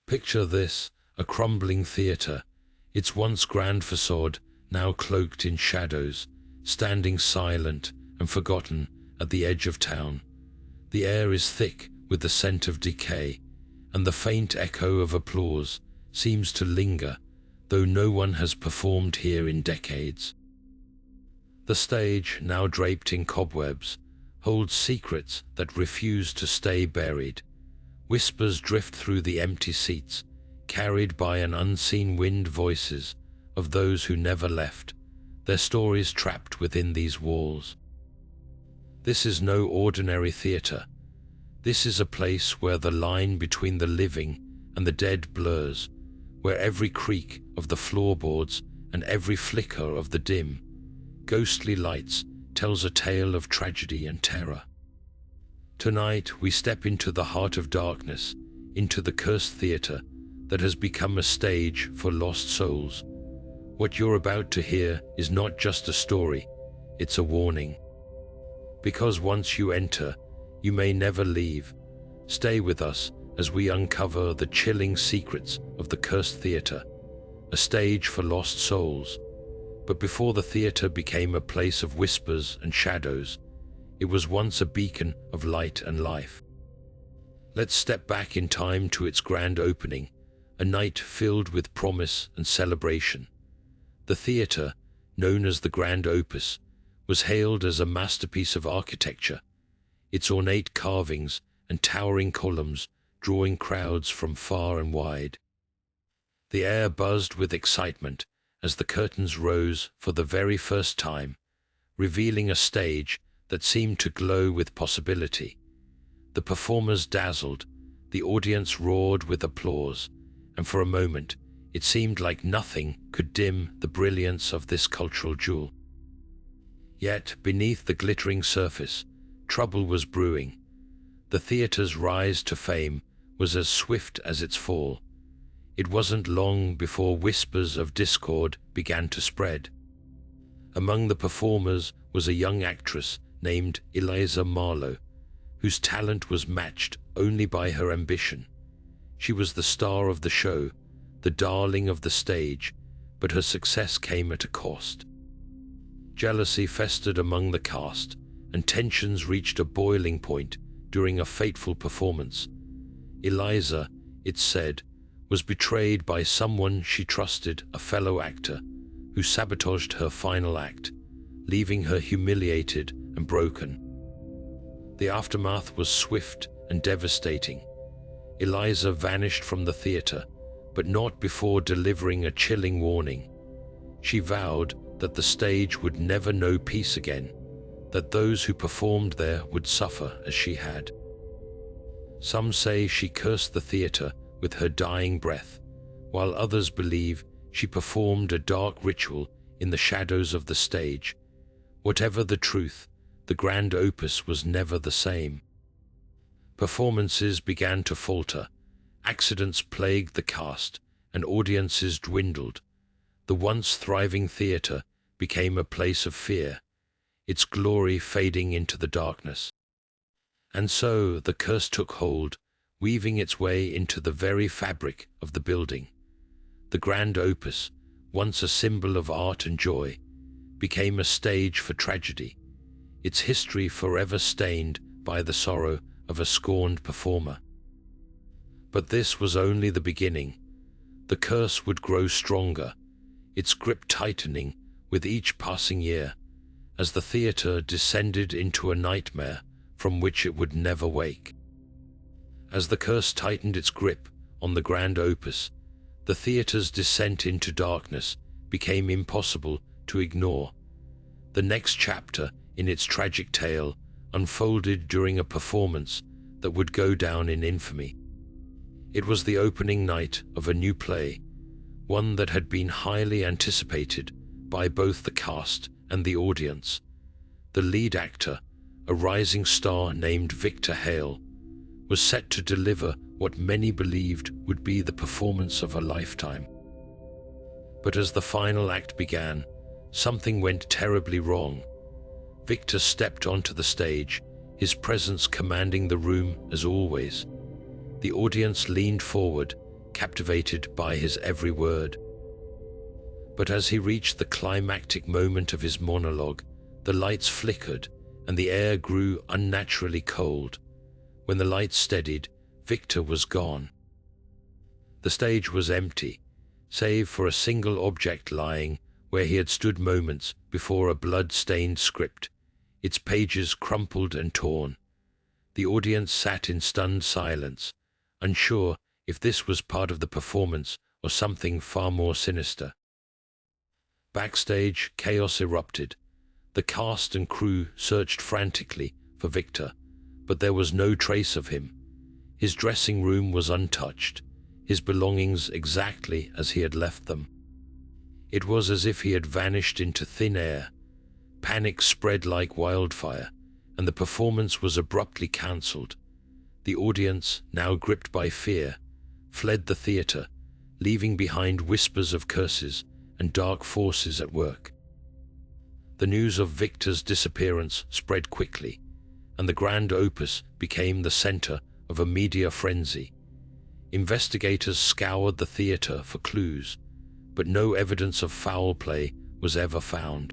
Picture this, a crumbling theatre, its once grand facade now cloaked in shadows, standing silent and forgotten at the edge of town. The air is thick with the scent of decay, and the faint echo of applause seems to linger, though no one has performed here in decades. The stage, now draped in cobwebs, holds secrets that refuse to stay buried. Whispers drift through the empty seats, carried by an unseen wind, voices of those who never left, their stories trapped within these walls. This is no ordinary theatre. This is a place where the line between the living and the dead blurs, where every creak of the floorboards and every flicker of the dim, ghostly lights tells a tale of tragedy and terror. Tonight we step into the heart of darkness, into the cursed theatre that has become a stage for lost souls. What you're about to hear is not just a story, it's a warning. Because once you enter, you may never leave. Stay with us as we uncover the chilling secrets of the cursed theatre, a stage for lost souls. But before the theatre became a place of whispers and shadows, it was once a beacon of light and life. Let's step back in time to its grand opening, a night filled with promise and celebration. The theatre, known as the Grand Opus, was hailed as a masterpiece of architecture, its ornate carvings and towering columns drawing crowds from far and wide. The air buzzed with excitement as the curtains rose for the very first time, revealing a stage that seemed to glow with possibility. The performers dazzled, the audience roared with applause, and for a moment it seemed like nothing could dim the brilliance of this cultural jewel. Yet, beneath the glittering surface, trouble was brewing. The theatre's rise to fame was as swift as its fall. It wasn't long before whispers of discord began to spread. Among the performers was a young actress named Eliza Marlowe, whose talent was matched only by her ambition. She was the star of the show, the darling of the stage, but her success came at a cost. Jealousy festered among the cast, and tensions reached a boiling point during a fateful performance. Eliza, it's said, was betrayed by someone she trusted, a fellow actor, who sabotaged her final act, leaving her humiliated and broken. The aftermath was swift and devastating. Eliza vanished from the theatre, but not before delivering a chilling warning. She vowed that the stage would never know peace again, that those who performed there would suffer as she had. Some say she cursed the theatre with her dying breath, while others believe she performed a dark ritual in the shadows of the stage. Whatever the truth, the Grand Opus was never the same. Performances began to falter, accidents plagued the cast, and audiences dwindled. The once thriving theatre became a place of fear, its glory fading into the darkness. And so the curse took hold, weaving its way into the very fabric of the building. The Grand Opus, once a symbol of art and joy, became a stage for tragedy, its history forever stained by the sorrow of a scorned performer. But this was only the beginning. The curse would grow stronger, its grip tightening with each passing year, as the theatre descended into a nightmare from which it would never wake. As the curse tightened its grip on the Grand Opus, the theatre's descent into darkness became impossible to ignore. The next chapter in its tragic tale unfolded during a performance that would go down in infamy. It was the opening night of a new play, one that had been highly anticipated by both the cast and the audience. The lead actor, a rising star named Hale, was set to deliver what many believed would be the performance of a lifetime. But as the final act began, something went terribly wrong. Victor stepped onto the stage, his presence commanding the room as always. The audience leaned forward, captivated by his every word. But as he reached the climactic moment of his monologue, the lights flickered and the air grew unnaturally cold. When the lights steadied, Victor was gone. The stage was empty, save for a single object lying where he had stood moments before a blood-stained script, its pages crumpled and torn. The audience sat in stunned silence, unsure if this was part of the performance or something far more sinister. Backstage, chaos erupted. The cast and crew searched frantically for Victor, but there was no trace of him. His dressing room was untouched, his belongings exactly as he had left them. It was as if he had vanished into thin air. Panic spread like wildfire, and the performance was abruptly cancelled. The audience, now gripped by fear, fled the theatre, leaving behind whispers of curses and dark forces at work. The news of Victor's disappearance spread quickly, and the Grand Opus became the centre of a media frenzy. Investigators scoured the theatre for clues, but no evidence of foul play was ever found.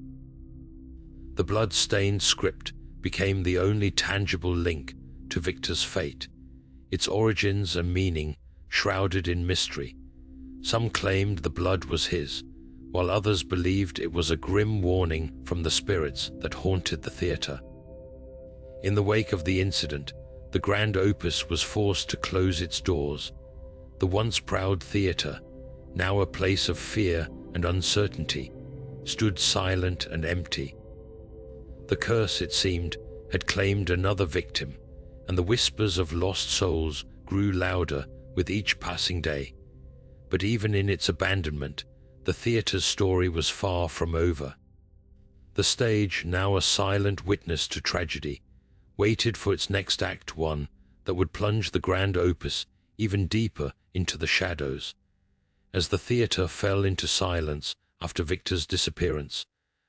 The blood-stained script became the only tangible link to Victor's fate, its origins and meaning shrouded in mystery. Some claimed the blood was his, while others believed it was a grim warning from the spirits that haunted the theatre. In the wake of the incident, the Grand Opus was forced to close its doors. The once proud theatre, now a place of fear and uncertainty, stood silent and empty. The curse, it seemed, had claimed another victim, and the whispers of lost souls grew louder with each passing day. But even in its abandonment, the theatre's story was far from over. The stage, now a silent witness to tragedy, waited for its next act, one that would plunge the Grand Opus even deeper into the shadows. As the theatre fell into silence after Victor's disappearance,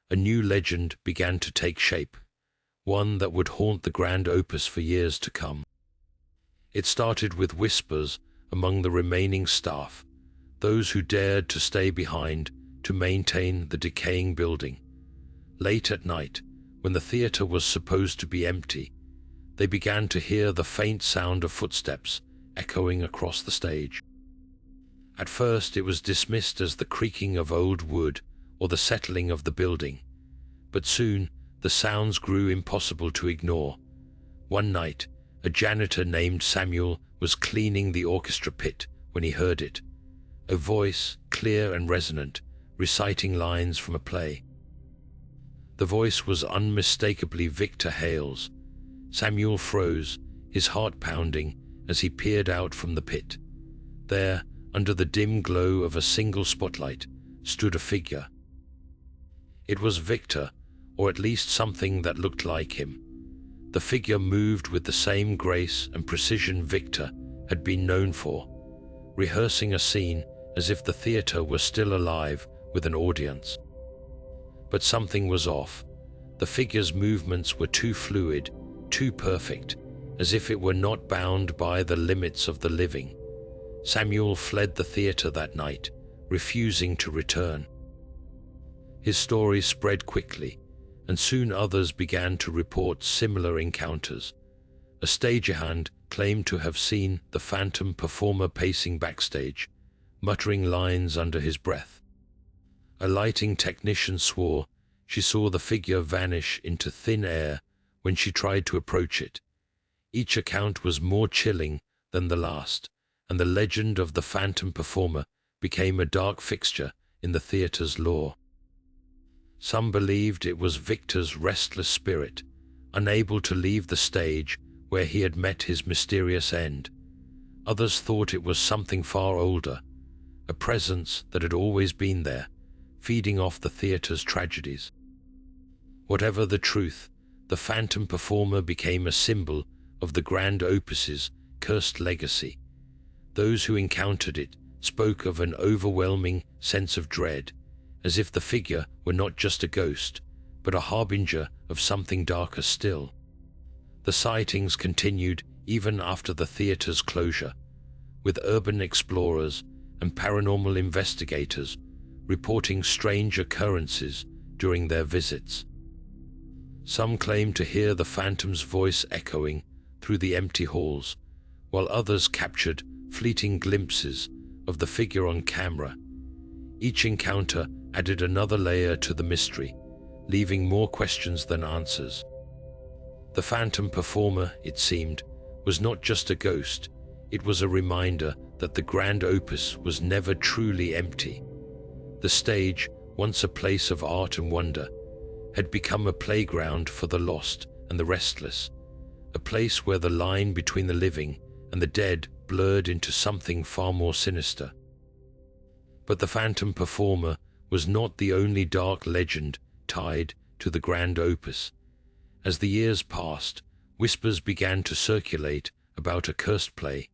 a new legend began to take shape, one that would haunt the Grand Opus for years to come. It started with whispers among the remaining staff, those who dared to stay behind to maintain the decaying building. Late at night, when the theatre was supposed to be empty, they began to hear the faint sound of footsteps echoing across the stage. At first it was dismissed as the creaking of old wood or the settling of the building, but soon the sounds grew impossible to ignore. One night, a janitor named Samuel was cleaning the orchestra pit when he heard it, a voice, clear and resonant, reciting lines from a play. The voice was unmistakably Victor Hale's. Samuel froze, his heart pounding, as he peered out from the pit. There, under the dim glow of a single spotlight, stood a figure. It was Victor, or at least something that looked like him. The figure moved with the same grace and precision Victor had been known for, rehearsing a scene as if the theatre were still alive with an audience. But something was off. The figure's movements were too fluid, too perfect, as if it were not bound by the limits of the living. Samuel fled the theatre that night, refusing to return. His story spread quickly, and soon others began to report similar encounters. A stagehand claimed to have seen the phantom performer pacing backstage, muttering lines under his breath. A lighting technician swore she saw the figure vanish into thin air when she tried to approach it. Each account was more chilling than the last, and the legend of the phantom performer became a dark fixture in the theatre's lore. Some believed it was Victor's restless spirit, unable to leave the stage where he had met his mysterious end. Others thought it was something far older, a presence that had always been there, feeding off the theatre's tragedies. Whatever the truth, the phantom performer became a symbol of the Grand Opus's cursed legacy. Those who encountered it spoke of an overwhelming sense of dread, as if the figure were not just a ghost, but a harbinger of something darker still. The sightings continued even after the theatre's closure, with urban explorers and paranormal investigators, reporting strange occurrences during their visits. Some claim to hear the phantom's voice echoing through the empty halls, while others captured fleeting glimpses of the figure on camera. Each encounter added another layer to the mystery, leaving more questions than answers. The phantom performer, it seemed, was not just a ghost, it was a reminder that the Grand Opus was never truly empty. The stage, once a place of art and wonder, had become a playground for the lost and the restless, a place where the line between the living and the dead blurred into something far more sinister. But the phantom performer was not the only dark legend tied to the Grand Opus. As the years passed, whispers began to circulate about a cursed play,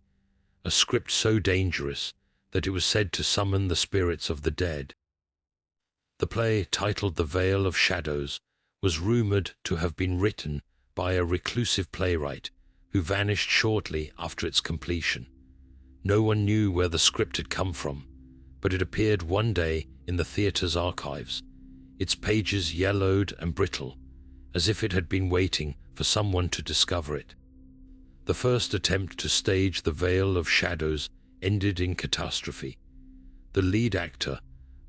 a script so dangerous that it was said to summon the spirits of the dead. The play, titled The Vale of Shadows, was rumored to have been written by a reclusive playwright who vanished shortly after its completion. No one knew where the script had come from, but it appeared one day in the theater's archives, its pages yellowed and brittle, as if it had been waiting for someone to discover it. The first attempt to stage The Vale of Shadows ended in catastrophe. The lead actor,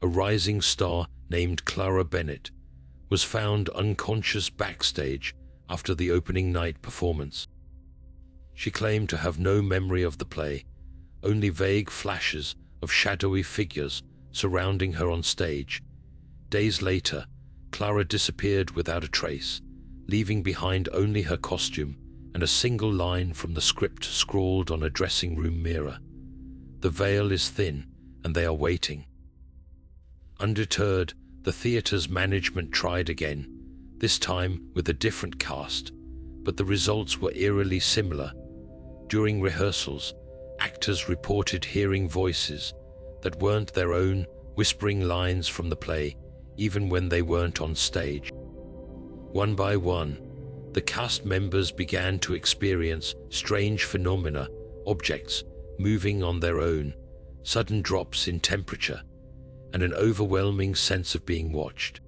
a rising star named Clara Bennett, was found unconscious backstage after the opening night performance. She claimed to have no memory of the play, only vague flashes of shadowy figures surrounding her on stage. Days later, Clara disappeared without a trace, leaving behind only her costume and a single line from the script scrawled on a dressing room mirror. The veil is thin, and they are waiting. Undeterred, the theater's management tried again, this time with a different cast, but the results were eerily similar. During rehearsals, actors reported hearing voices that weren't their own, whispering lines from the play, even when they weren't on stage. One by one, the cast members began to experience strange phenomena, objects moving on their own, sudden drops in temperature, and an overwhelming sense of being watched.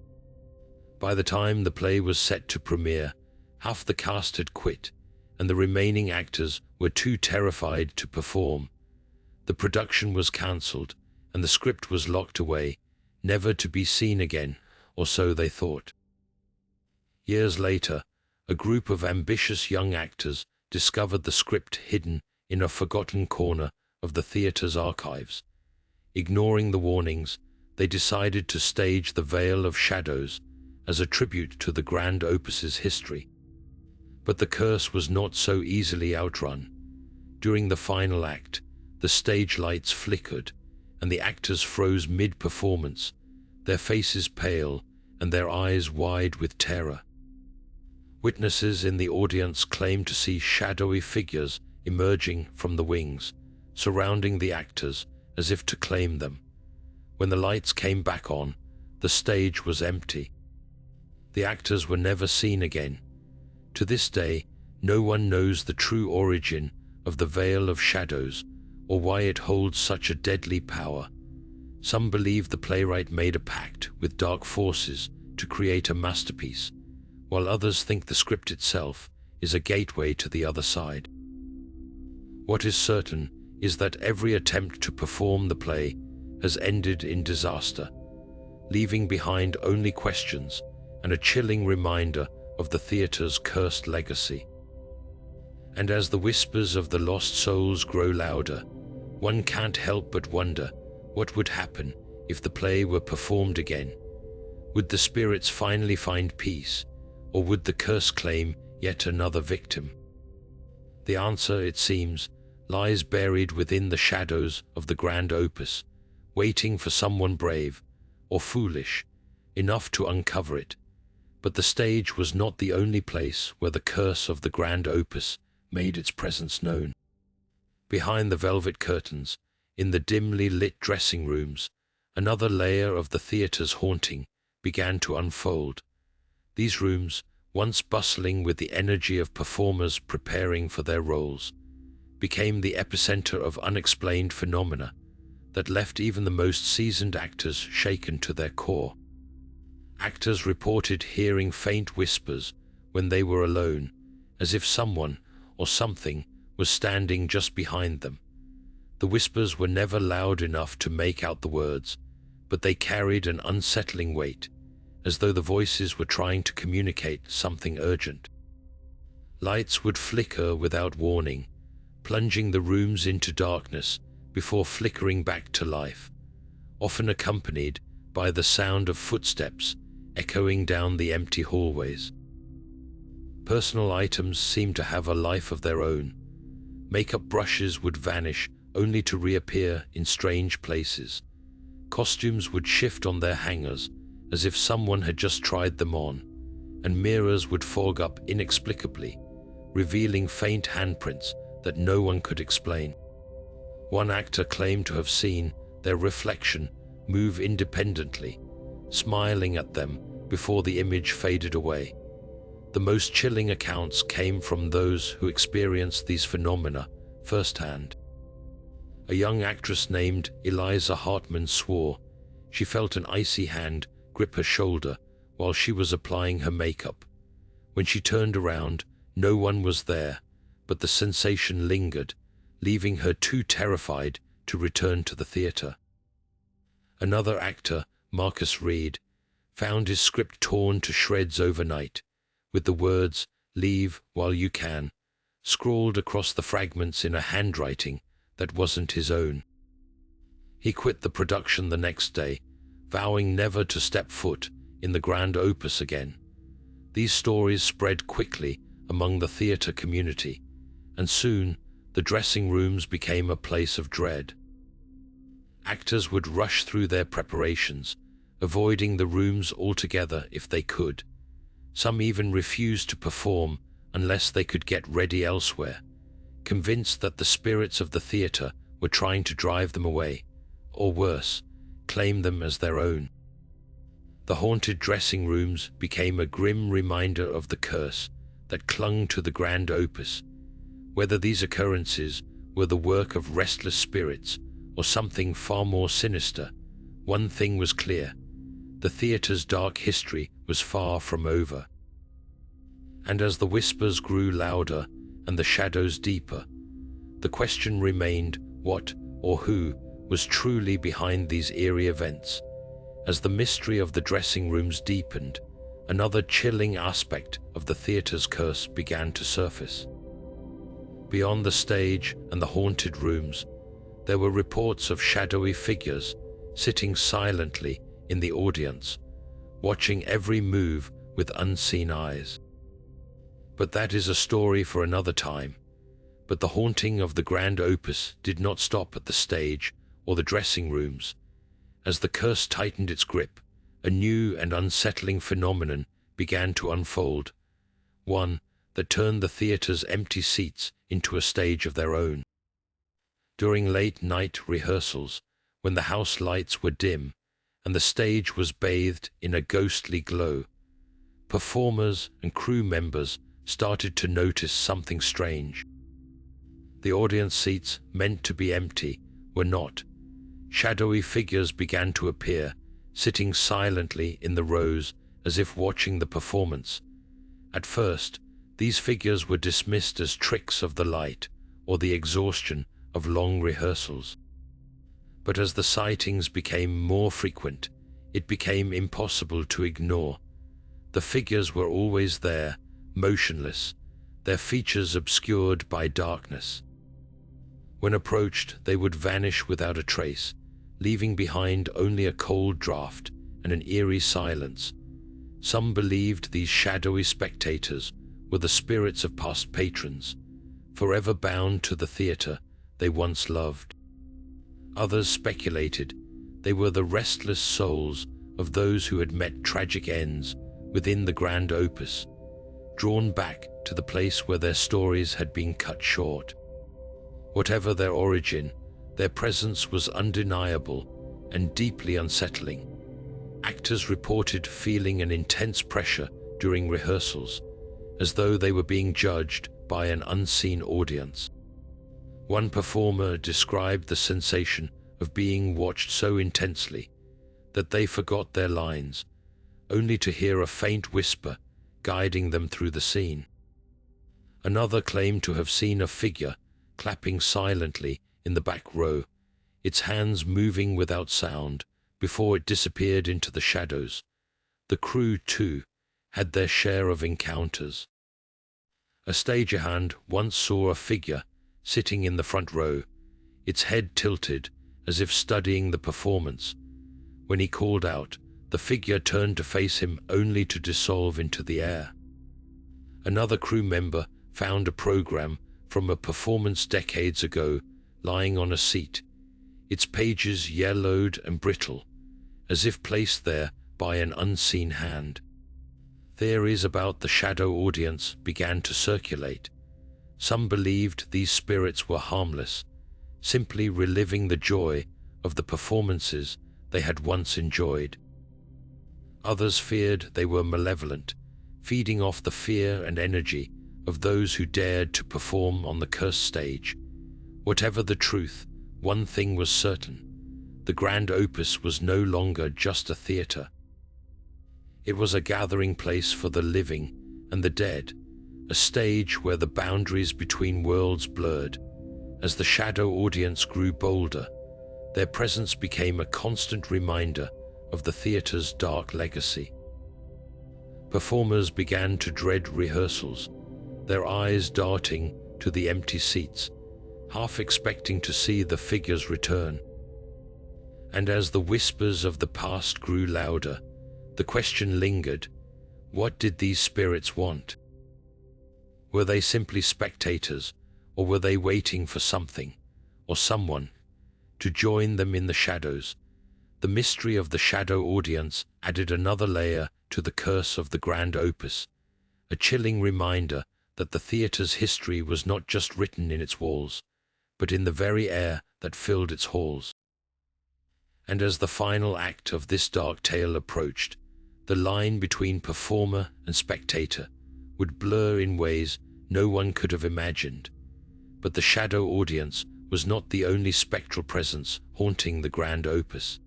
By the time the play was set to premiere, half the cast had quit, and the remaining actors were too terrified to perform. The production was cancelled, and the script was locked away, never to be seen again, or so they thought. Years later, a group of ambitious young actors discovered the script hidden in a forgotten corner of the theater's archives. Ignoring the warnings, they decided to stage The Vale of Shadows as a tribute to the Grand Opus's history. But the curse was not so easily outrun. During the final act, the stage lights flickered, and the actors froze mid-performance, their faces pale and their eyes wide with terror. Witnesses in the audience claimed to see shadowy figures emerging from the wings, surrounding the actors as if to claim them. When the lights came back on, the stage was empty. The actors were never seen again. To this day, no one knows the true origin of the Vale of Shadows or why it holds such a deadly power. Some believe the playwright made a pact with dark forces to create a masterpiece, while others think the script itself is a gateway to the other side. What is certain is that every attempt to perform the play has ended in disaster, leaving behind only questions and a chilling reminder of the theater's cursed legacy. And as the whispers of the lost souls grow louder, one can't help but wonder what would happen if the play were performed again. Would the spirits finally find peace, or would the curse claim yet another victim? The answer, it seems, lies buried within the shadows of the Grand Opus, waiting for someone brave, or foolish, enough to uncover it. But the stage was not the only place where the curse of the Grand Opus made its presence known. Behind the velvet curtains, in the dimly lit dressing rooms, another layer of the theater's haunting began to unfold. These rooms, once bustling with the energy of performers preparing for their roles, became the epicenter of unexplained phenomena, that left even the most seasoned actors shaken to their core. Actors reported hearing faint whispers when they were alone, as if someone or something was standing just behind them. The whispers were never loud enough to make out the words, but they carried an unsettling weight, as though the voices were trying to communicate something urgent. Lights would flicker without warning, plunging the rooms into darkness before flickering back to life, often accompanied by the sound of footsteps echoing down the empty hallways. Personal items seemed to have a life of their own. Makeup brushes would vanish only to reappear in strange places. Costumes would shift on their hangers as if someone had just tried them on, and mirrors would fog up inexplicably, revealing faint handprints that no one could explain. One actor claimed to have seen their reflection move independently, smiling at them before the image faded away. The most chilling accounts came from those who experienced these phenomena firsthand. A young actress named Eliza Marlowe swore she felt an icy hand grip her shoulder while she was applying her makeup. When she turned around, no one was there, but the sensation lingered, leaving her too terrified to return to the theater. Another actor, Marcus Reed, found his script torn to shreds overnight, with the words, "Leave while you can," scrawled across the fragments in a handwriting that wasn't his own. He quit the production the next day, vowing never to step foot in the Grand Opus again. These stories spread quickly among the theater community, and soon the dressing rooms became a place of dread. Actors would rush through their preparations, avoiding the rooms altogether if they could. Some even refused to perform unless they could get ready elsewhere, convinced that the spirits of the theater were trying to drive them away, or worse, claim them as their own. The haunted dressing rooms became a grim reminder of the curse that clung to the Grand Opus. Whether these occurrences were the work of restless spirits or something far more sinister, one thing was clear: the theater's dark history was far from over. And as the whispers grew louder and the shadows deeper, the question remained what or who was truly behind these eerie events. As the mystery of the dressing rooms deepened, another chilling aspect of the theater's curse began to surface. Beyond the stage and the haunted rooms, there were reports of shadowy figures sitting silently in the audience, watching every move with unseen eyes. But that is a story for another time. But the haunting of the Grand Opus did not stop at the stage or the dressing rooms. As the curse tightened its grip, a new and unsettling phenomenon began to unfold, one that turned the theater's empty seats into a stage of their own. During late-night rehearsals, when the house lights were dim and the stage was bathed in a ghostly glow, performers and crew members started to notice something strange. The audience seats, meant to be empty, were not. Shadowy figures began to appear, sitting silently in the rows as if watching the performance. At first, these figures were dismissed as tricks of the light or the exhaustion of long rehearsals. But as the sightings became more frequent, it became impossible to ignore. The figures were always there, motionless, their features obscured by darkness. When approached, they would vanish without a trace, leaving behind only a cold draft and an eerie silence. Some believed these shadowy spectators were the spirits of past patrons, forever bound to the theater they once loved. Others speculated they were the restless souls of those who had met tragic ends within the Grand Opus, drawn back to the place where their stories had been cut short. Whatever their origin, their presence was undeniable and deeply unsettling. Actors reported feeling an intense pressure during rehearsals, as though they were being judged by an unseen audience. One performer described the sensation of of being watched so intensely that they forgot their lines, only to hear a faint whisper guiding them through the scene. Another claimed to have seen a figure clapping silently in the back row, its hands moving without sound before it disappeared into the shadows. The crew, too, had their share of encounters. A stagehand once saw a figure sitting in the front row, its head tilted as if studying the performance. When he called out, the figure turned to face him only to dissolve into the air. Another crew member found a program from a performance decades ago lying on a seat, its pages yellowed and brittle, as if placed there by an unseen hand. Theories about the shadow audience began to circulate. Some believed these spirits were harmless, simply reliving the joy of the performances they had once enjoyed. Others feared they were malevolent, feeding off the fear and energy of those who dared to perform on the cursed stage. Whatever the truth, one thing was certain: the Grand Opus was no longer just a theatre. It was a gathering place for the living and the dead, a stage where the boundaries between worlds blurred. As the shadow audience grew bolder, their presence became a constant reminder of the theatre's dark legacy. Performers began to dread rehearsals, their eyes darting to the empty seats, half expecting to see the figures return. And as the whispers of the past grew louder, the question lingered: what did these spirits want? Were they simply spectators, or were they waiting for something, or someone, to join them in the shadows? The mystery of the shadow audience added another layer to the curse of the Grand Opus, a chilling reminder that the theatre's history was not just written in its walls, but in the very air that filled its halls. And as the final act of this dark tale approached, the line between performer and spectator would blur in ways no one could have imagined. But the shadow audience was not the only spectral presence haunting the Grand Opus.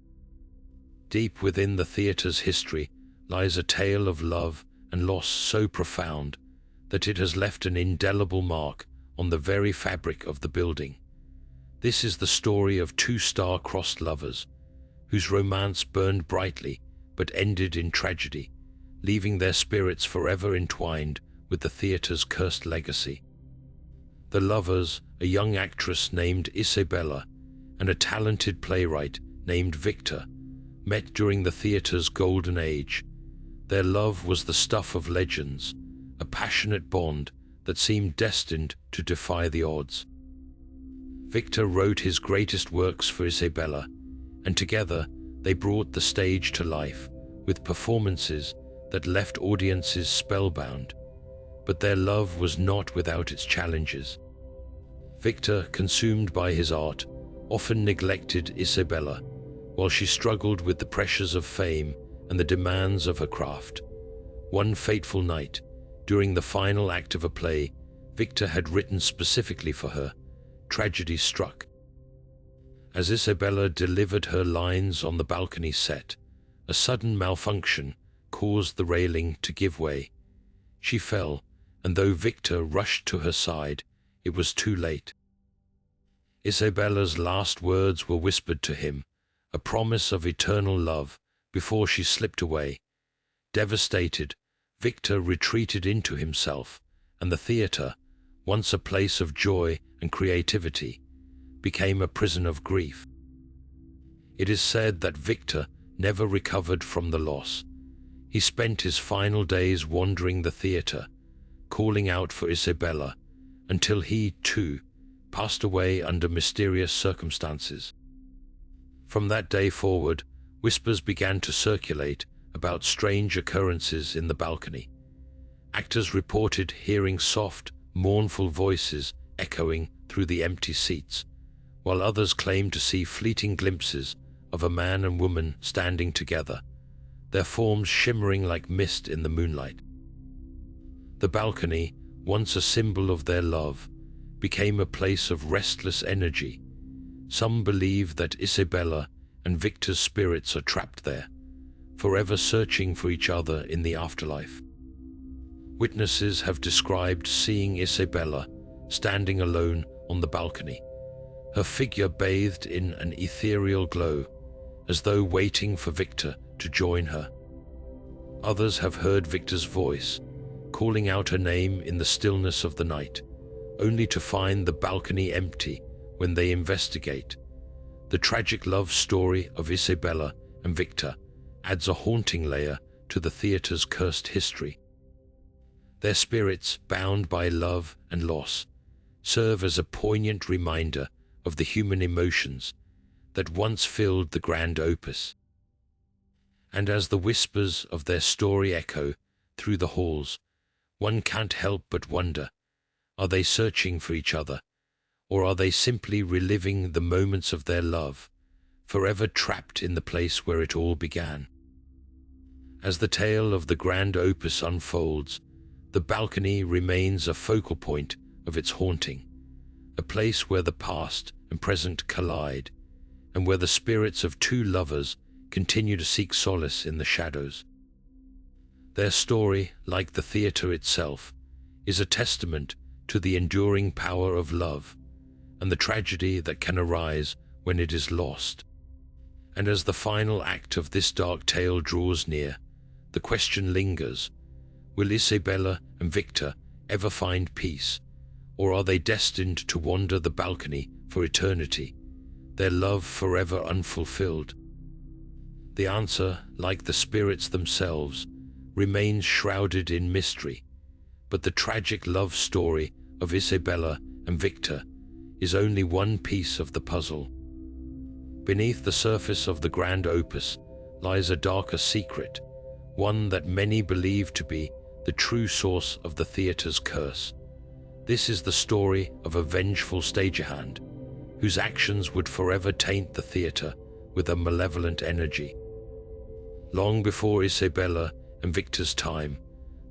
Deep within the theatre's history lies a tale of love and loss so profound that it has left an indelible mark on the very fabric of the building. This is the story of two star-crossed lovers, whose romance burned brightly but ended in tragedy, leaving their spirits forever entwined with the theatre's cursed legacy. The lovers, a young actress named Isabella and a talented playwright named Victor, met during the theatre's golden age. Their love was the stuff of legends, a passionate bond that seemed destined to defy the odds. Victor wrote his greatest works for Isabella, and together they brought the stage to life with performances that left audiences spellbound. But their love was not without its challenges. Victor, consumed by his art, often neglected Isabella, while she struggled with the pressures of fame and the demands of her craft. One fateful night, during the final act of a play Victor had written specifically for her, tragedy struck. As Isabella delivered her lines on the balcony set, a sudden malfunction caused the railing to give way. She fell, and though Victor rushed to her side, it was too late. Isabella's last words were whispered to him, a promise of eternal love, before she slipped away. Devastated, Victor retreated into himself, and the theatre, once a place of joy and creativity, became a prison of grief. It is said that Victor never recovered from the loss. He spent his final days wandering the theatre, calling out for Isabella, until he, too, passed away under mysterious circumstances. From that day forward, whispers began to circulate about strange occurrences in the balcony. Actors reported hearing soft, mournful voices echoing through the empty seats, while others claimed to see fleeting glimpses of a man and woman standing together, their forms shimmering like mist in the moonlight. The balcony, once a symbol of their love, became a place of restless energy, Some believe that Isabella and Victor's spirits are trapped there, forever searching for each other in the afterlife. Witnesses have described seeing Isabella standing alone on the balcony, her figure bathed in an ethereal glow, as though waiting for Victor to join her. Others have heard Victor's voice, calling out her name in the stillness of the night, only to find the balcony empty when they investigate. The tragic love story of Isabella and Victor adds a haunting layer to the theater's cursed history. Their spirits, bound by love and loss, serve as a poignant reminder of the human emotions that once filled the Grand Opus. And as the whispers of their story echo through the halls, one can't help but wonder, are they searching for each other, or are they simply reliving the moments of their love, forever trapped in the place where it all began? As the tale of the Grand Opus unfolds, the balcony remains a focal point of its haunting, a place where the past and present collide, and where the spirits of two lovers continue to seek solace in the shadows. Their story, like the theater itself, is a testament to the enduring power of love and the tragedy that can arise when it is lost. And as the final act of this dark tale draws near, the question lingers: will Isabella and Victor ever find peace, or are they destined to wander the balcony for eternity, their love forever unfulfilled? The answer, like the spirits themselves, remains shrouded in mystery, but the tragic love story of Isabella and Victor is only one piece of the puzzle. Beneath the surface of the Grand Opus lies a darker secret, one that many believe to be the true source of the theater's curse. This is the story of a vengeful stagehand whose actions would forever taint the theater with a malevolent energy. Long before Isabella and Victor's time,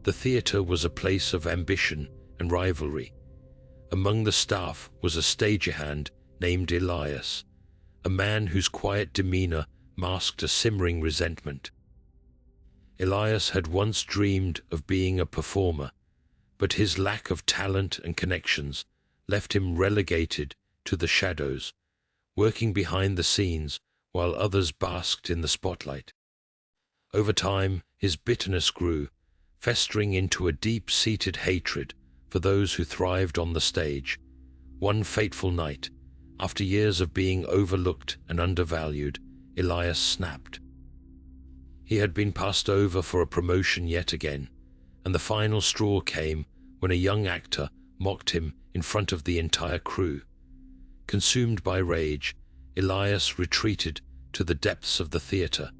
the theater was a place of ambition and rivalry. Among the staff was a stagehand named Elias, a man whose quiet demeanor masked a simmering resentment. Elias had once dreamed of being a performer, but his lack of talent and connections left him relegated to the shadows, working behind the scenes while others basked in the spotlight. Over time, his bitterness grew, festering into a deep-seated hatred for those who thrived on the stage. One fateful night, after years of being overlooked and undervalued, Elias snapped. He had been passed over for a promotion yet again, and the final straw came when a young actor mocked him in front of the entire crew. Consumed by rage, Elias retreated to the depths of the theater,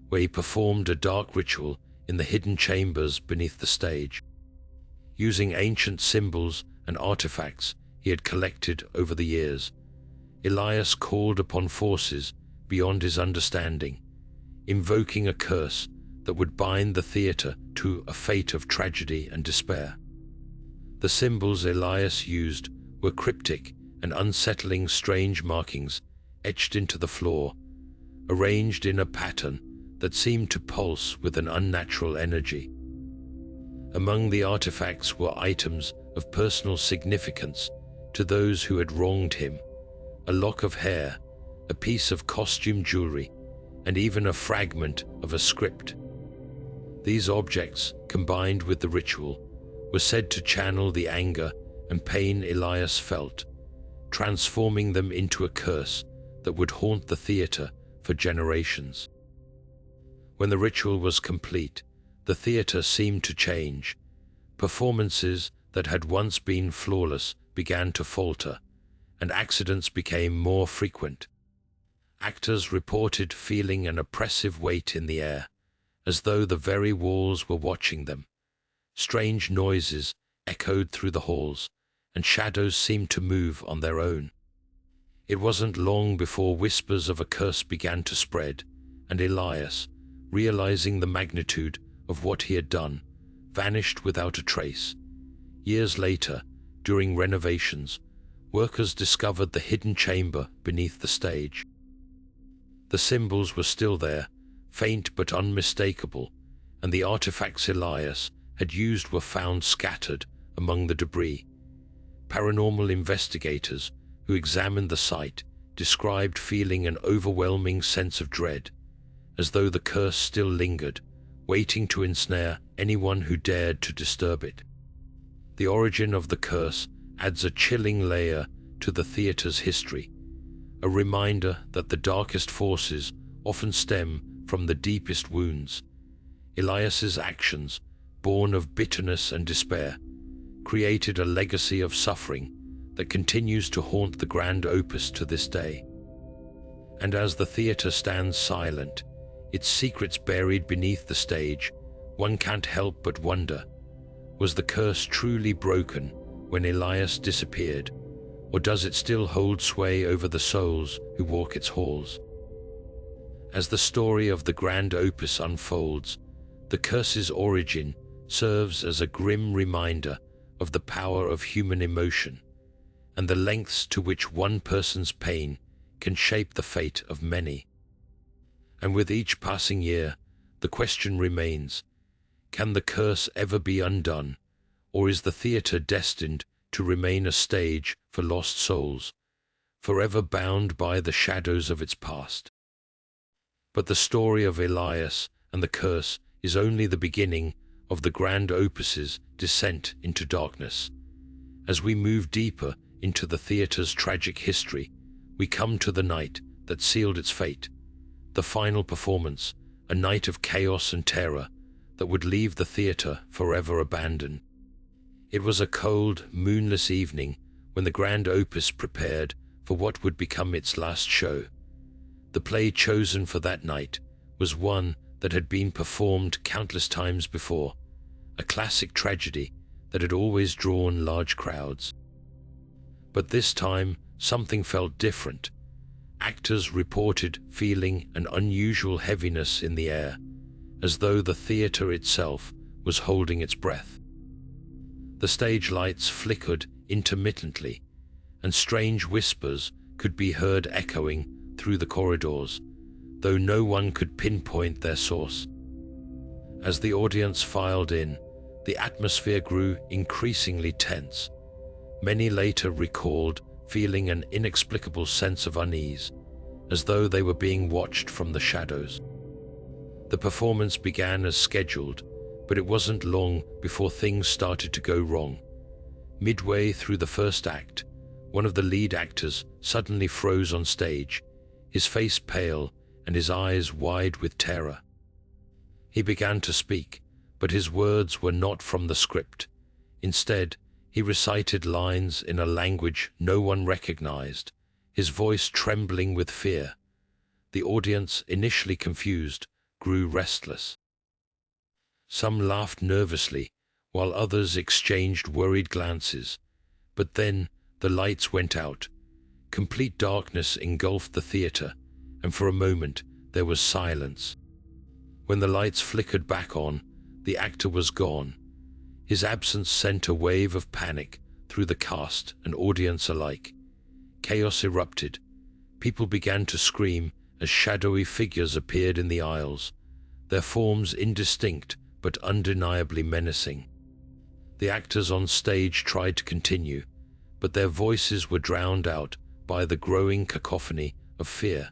where he performed a dark ritual in the hidden chambers beneath the stage. Using ancient symbols and artifacts he had collected over the years, Elias called upon forces beyond his understanding, invoking a curse that would bind the theater to a fate of tragedy and despair. The symbols Elias used were cryptic and unsettling, strange markings etched into the floor, arranged in a pattern that seemed to pulse with an unnatural energy. Among the artifacts were items of personal significance to those who had wronged him: a lock of hair, a piece of costume jewelry, and even a fragment of a script. These objects, combined with the ritual, were said to channel the anger and pain Elias felt, transforming them into a curse that would haunt the theater for generations. When the ritual was complete, the theater seemed to change. Performances that had once been flawless began to falter, and accidents became more frequent. Actors reported feeling an oppressive weight in the air, as though the very walls were watching them. Strange noises echoed through the halls, and shadows seemed to move on their own. It wasn't long before whispers of a curse began to spread, and Elias, realizing the magnitude of what he had done, vanished without a trace. Years later, during renovations, workers discovered the hidden chamber beneath the stage. The symbols were still there, faint but unmistakable, and the artifacts Elias had used were found scattered among the debris. Paranormal investigators who examined the site described feeling an overwhelming sense of dread, as though the curse still lingered, waiting to ensnare anyone who dared to disturb it. The origin of the curse adds a chilling layer to the theater's history, a reminder that the darkest forces often stem from the deepest wounds. Elias's actions, born of bitterness and despair, created a legacy of suffering that continues to haunt the Grand Opus to this day. And as the theater stands silent, its secrets buried beneath the stage, one can't help but wonder, was the curse truly broken when Elias disappeared, or does it still hold sway over the souls who walk its halls? As the story of the Grand Opus unfolds, the curse's origin serves as a grim reminder of the power of human emotion and the lengths to which one person's pain can shape the fate of many. And with each passing year, the question remains, can the curse ever be undone, or is the theater destined to remain a stage for lost souls, forever bound by the shadows of its past? But the story of Elias and the curse is only the beginning of the Grand Opus's descent into darkness. As we move deeper into the theater's tragic history, we come to the night that sealed its fate, the final performance, a night of chaos and terror that would leave the theater forever abandoned. It was a cold, moonless evening when the Grand Opus prepared for what would become its last show. The play chosen for that night was one that had been performed countless times before, a classic tragedy that had always drawn large crowds. But this time, something felt different. Actors reported feeling an unusual heaviness in the air, as though the theater itself was holding its breath. The stage lights flickered intermittently, and strange whispers could be heard echoing through the corridors, though no one could pinpoint their source. As the audience filed in, the atmosphere grew increasingly tense. Many later recalled feeling an inexplicable sense of unease, as though they were being watched from the shadows. The performance began as scheduled, but it wasn't long before things started to go wrong. Midway through the first act, one of the lead actors suddenly froze on stage, his face pale and his eyes wide with terror. He began to speak, but his words were not from the script. Instead, he recited lines in a language no one recognized, his voice trembling with fear. The audience, initially confused, grew restless. Some laughed nervously, while others exchanged worried glances. But then the lights went out. Complete darkness engulfed the theater, and for a moment there was silence. When the lights flickered back on, the actor was gone. His absence sent a wave of panic through the cast and audience alike. Chaos erupted. People began to scream as shadowy figures appeared in the aisles, their forms indistinct but undeniably menacing. The actors on stage tried to continue, but their voices were drowned out by the growing cacophony of fear.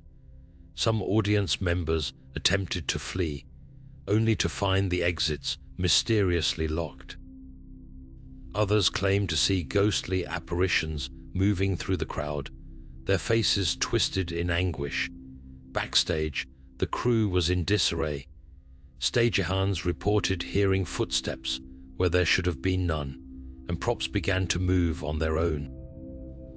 Some audience members attempted to flee, only to find the exits mysteriously locked. Others claimed to see ghostly apparitions moving through the crowd, their faces twisted in anguish. Backstage, the crew was in disarray. Stagehands reported hearing footsteps where there should have been none, and props began to move on their own.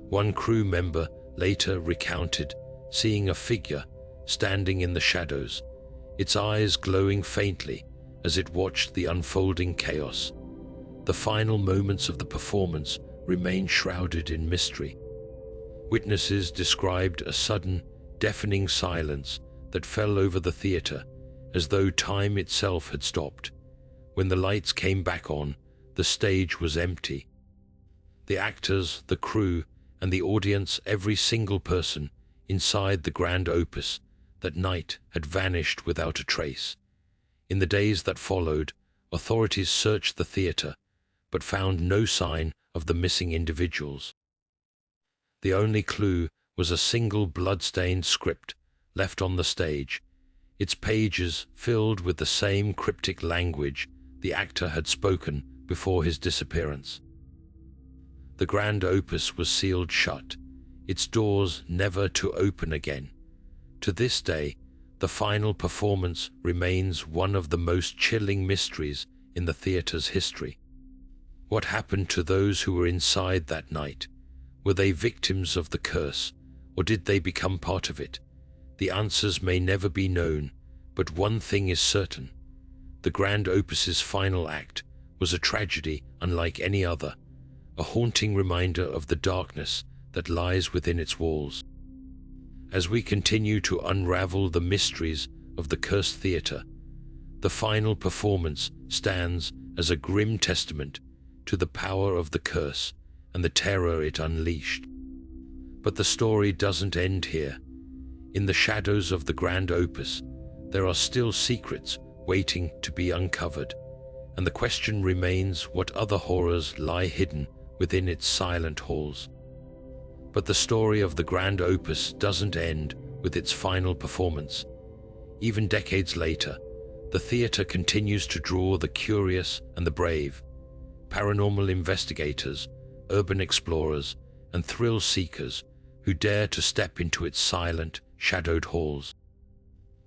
One crew member later recounted seeing a figure standing in the shadows, its eyes glowing faintly as it watched the unfolding chaos. The final moments of the performance remained shrouded in mystery. Witnesses described a sudden, deafening silence that fell over the theater, as though time itself had stopped. When the lights came back on, the stage was empty. The actors, the crew, and the audience, every single person inside the Grand Opus that night, had vanished without a trace. In the days that followed, authorities searched the theater, but found no sign of the missing individuals. The only clue was a single blood-stained script left on the stage, its pages filled with the same cryptic language the actor had spoken before his disappearance. The Grand Opus was sealed shut, its doors never to open again. To this day, the final performance remains one of the most chilling mysteries in the theater's history. What happened to those who were inside that night? Were they victims of the curse, or did they become part of it? The answers may never be known, but one thing is certain. The Grand Opus's final act was a tragedy unlike any other, a haunting reminder of the darkness that lies within its walls. As we continue to unravel the mysteries of the cursed theater, the final performance stands as a grim testament to the power of the curse and the terror it unleashed. But the story doesn't end here. In the shadows of the Grand Opus, there are still secrets waiting to be uncovered, and the question remains what other horrors lie hidden within its silent halls. But the story of the Grand Opus doesn't end with its final performance. Even decades later, the theater continues to draw the curious and the brave, paranormal investigators, urban explorers, and thrill seekers who dare to step into its silent, shadowed halls.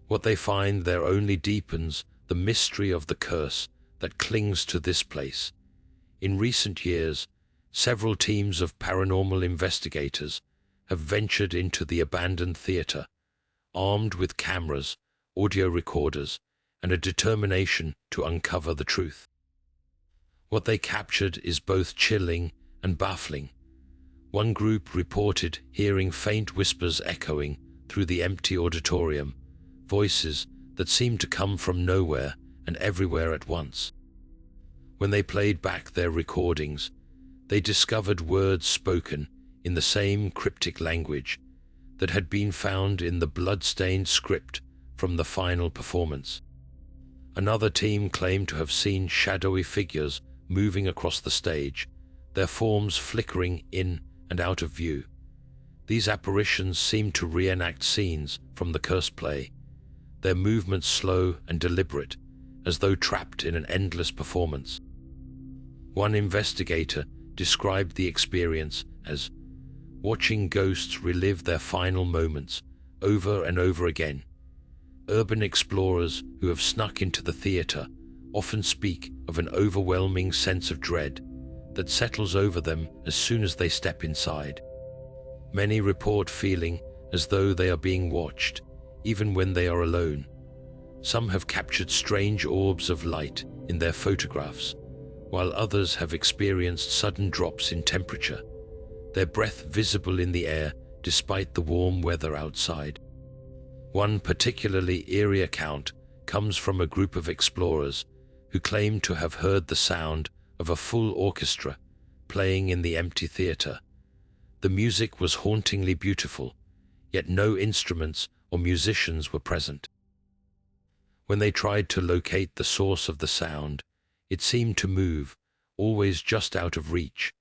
What they find there only deepens the mystery of the curse that clings to this place. In recent years, several teams of paranormal investigators have ventured into the abandoned theater, armed with cameras, audio recorders, and a determination to uncover the truth. What they captured is both chilling and baffling. One group reported hearing faint whispers echoing through the empty auditorium, voices that seemed to come from nowhere and everywhere at once. When they played back their recordings, they discovered words spoken in the same cryptic language that had been found in the blood-stained script from the final performance. Another team claimed to have seen shadowy figures moving across the stage, their forms flickering in and out of view. These apparitions seemed to reenact scenes from the cursed play, their movements slow and deliberate, as though trapped in an endless performance. One investigator described the experience as watching ghosts relive their final moments over and over again. Urban explorers who have snuck into the theater often speak of an overwhelming sense of dread that settles over them as soon as they step inside. Many report feeling as though they are being watched, even when they are alone. Some have captured strange orbs of light in their photographs, while others have experienced sudden drops in temperature, their breath visible in the air despite the warm weather outside. One particularly eerie account comes from a group of explorers who claim to have heard the sound of a full orchestra playing in the empty theater. The music was hauntingly beautiful, yet no instruments or musicians were present. When they tried to locate the source of the sound, it seemed to move, always just out of reach.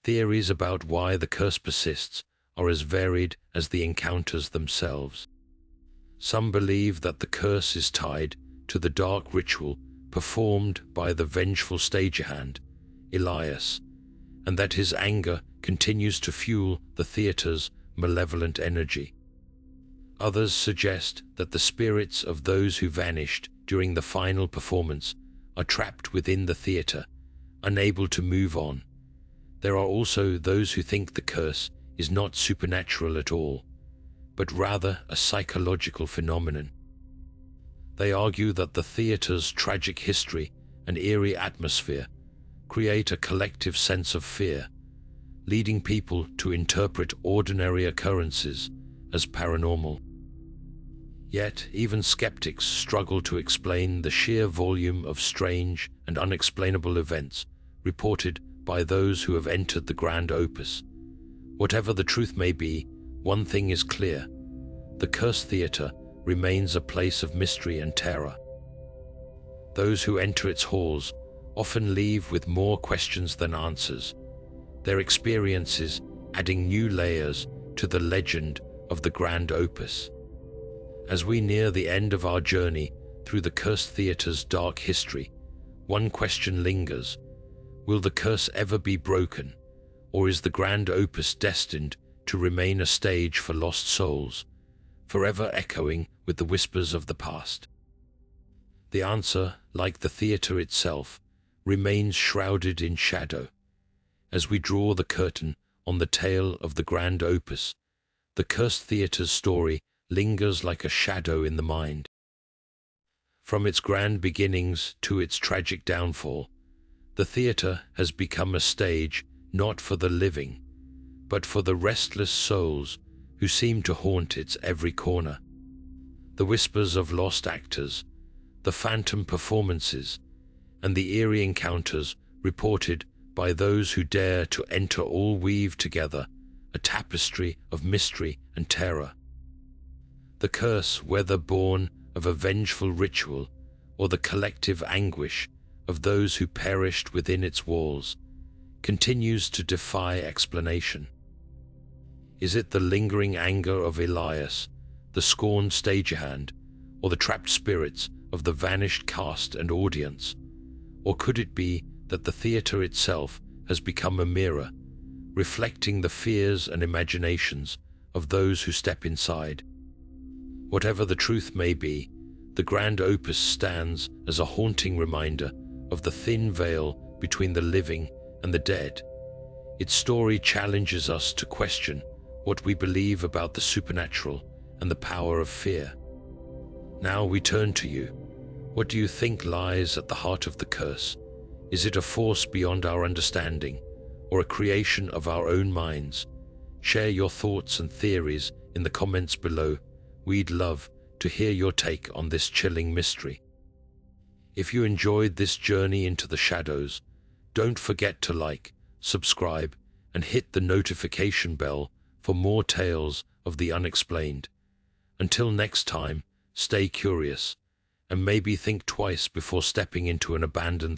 Theories about why the curse persists are as varied as the encounters themselves. Some believe that the curse is tied to the dark ritual performed by the vengeful stagehand, Elias, and that his anger continues to fuel the theater's malevolent energy. Others suggest that the spirits of those who vanished during the final performance are trapped within the theater, unable to move on. There are also those who think the curse is not supernatural at all, but rather a psychological phenomenon. They argue that the theater's tragic history and eerie atmosphere create a collective sense of fear, leading people to interpret ordinary occurrences as paranormal. Yet, even skeptics struggle to explain the sheer volume of strange and unexplainable events reported by those who have entered the Grand Opus. Whatever the truth may be, one thing is clear. The Cursed Theatre remains a place of mystery and terror. Those who enter its halls often leave with more questions than answers, their experiences adding new layers to the legend of the Grand Opus. As we near the end of our journey through the Cursed Theatre's dark history, one question lingers. Will the curse ever be broken, or is the Grand Opus destined to remain a stage for lost souls, forever echoing with the whispers of the past? The answer, like the theatre itself, remains shrouded in shadow. As we draw the curtain on the tale of the Grand Opus, the Cursed Theatre's story lingers like a shadow in the mind. From its grand beginnings to its tragic downfall, the theatre has become a stage not for the living, but for the restless souls who seem to haunt its every corner. The whispers of lost actors, the phantom performances, and the eerie encounters reported by those who dare to enter all weave together a tapestry of mystery and terror. The curse, whether born of a vengeful ritual or the collective anguish of those who perished within its walls, continues to defy explanation. Is it the lingering anger of Elias, the scorned stagehand, or the trapped spirits of the vanished cast and audience? Or could it be that the theatre itself has become a mirror, reflecting the fears and imaginations of those who step inside? Whatever the truth may be, the Grand Opus stands as a haunting reminder of the thin veil between the living and the dead. Its story challenges us to question what we believe about the supernatural and the power of fear. Now we turn to you. What do you think lies at the heart of the curse? Is it a force beyond our understanding, or a creation of our own minds? Share your thoughts and theories in the comments below. We'd love to hear your take on this chilling mystery. If you enjoyed this journey into the shadows, don't forget to like, subscribe, and hit the notification bell for more tales of the unexplained. Until next time, stay curious, and maybe think twice before stepping into an abandoned